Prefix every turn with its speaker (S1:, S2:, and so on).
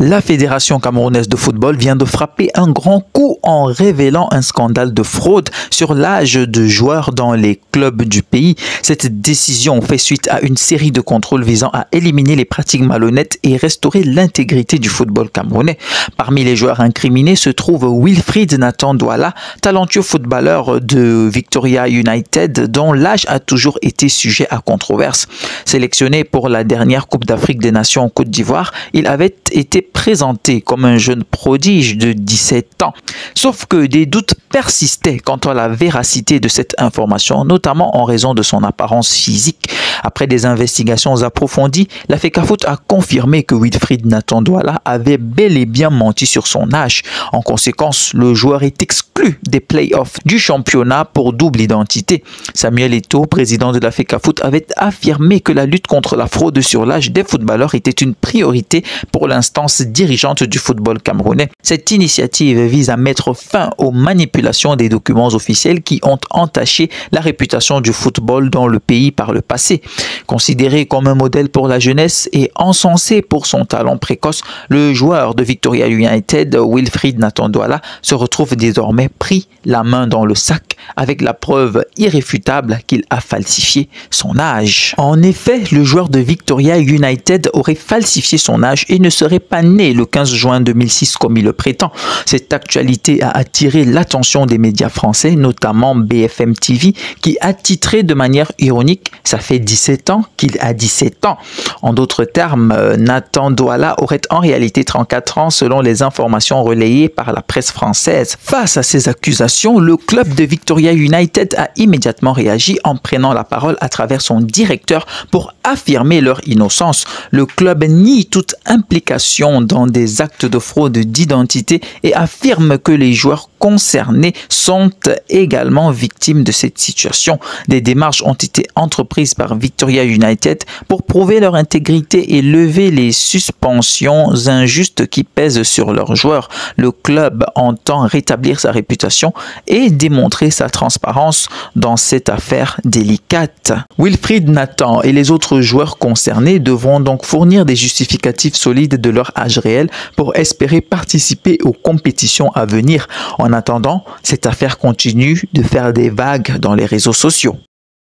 S1: La Fédération camerounaise de football vient de frapper un grand coup en révélant un scandale de fraude sur l'âge de joueurs dans les clubs du pays. Cette décision fait suite à une série de contrôles visant à éliminer les pratiques malhonnêtes et restaurer l'intégrité du football camerounais. Parmi les joueurs incriminés se trouve Wilfried Nathan Douala, talentueux footballeur de Victoria United dont l'âge a toujours été sujet à controverse. Sélectionné pour la dernière Coupe d'Afrique des Nations en Côte d'Ivoire, il avait été présenté comme un jeune prodige de 17 ans. Sauf que des doutes persistaient quant à la véracité de cette information, notamment en raison de son apparence physique. Après des investigations approfondies, la FECAFOOT a confirmé que Wilfried Nathan Douala avait bel et bien menti sur son âge. En conséquence, le joueur est exclu des play-offs du championnat pour double identité. Samuel Eto'o, président de la FECAFOOT, avait affirmé que la lutte contre la fraude sur l'âge des footballeurs était une priorité pour l'instance dirigeante du football camerounais. Cette initiative vise à mettre fin aux manipulations des documents officiels qui ont entaché la réputation du football dans le pays par le passé. Considéré comme un modèle pour la jeunesse et encensé pour son talent précoce, le joueur de Victoria United, Wilfried Nathan Douala, se retrouve désormais pris la main dans le sac avec la preuve irréfutable qu'il a falsifié son âge. En effet, le joueur de Victoria United aurait falsifié son âge et ne serait pas né le 15 juin 2006 comme il le prétend. Cette actualité a attiré l'attention des médias français, notamment BFM TV, qui a titré de manière ironique « Ça fait 17 ans qu'il a 17 ans ». En d'autres termes, Nathan Douala aurait en réalité 34 ans selon les informations relayées par la presse française. Face à ces accusations, le club de Victoria United a immédiatement réagi en prenant la parole à travers son directeur pour affirmer leur innocence. Le club nie toute implication dans des actes de fraude d'identité et affirme que les joueurs concernés sont également victimes de cette situation. Des démarches ont été entreprises par Victoria United pour prouver leur intégrité et lever les suspensions injustes qui pèsent sur leurs joueurs. Le club entend rétablir sa réputation et démontrer sa transparence dans cette affaire délicate. Wilfried Nathan et les autres joueurs concernés devront donc fournir des justificatifs solides de leur âge réel pour espérer participer aux compétitions à venir. En attendant, cette affaire continue de faire des vagues dans les réseaux sociaux.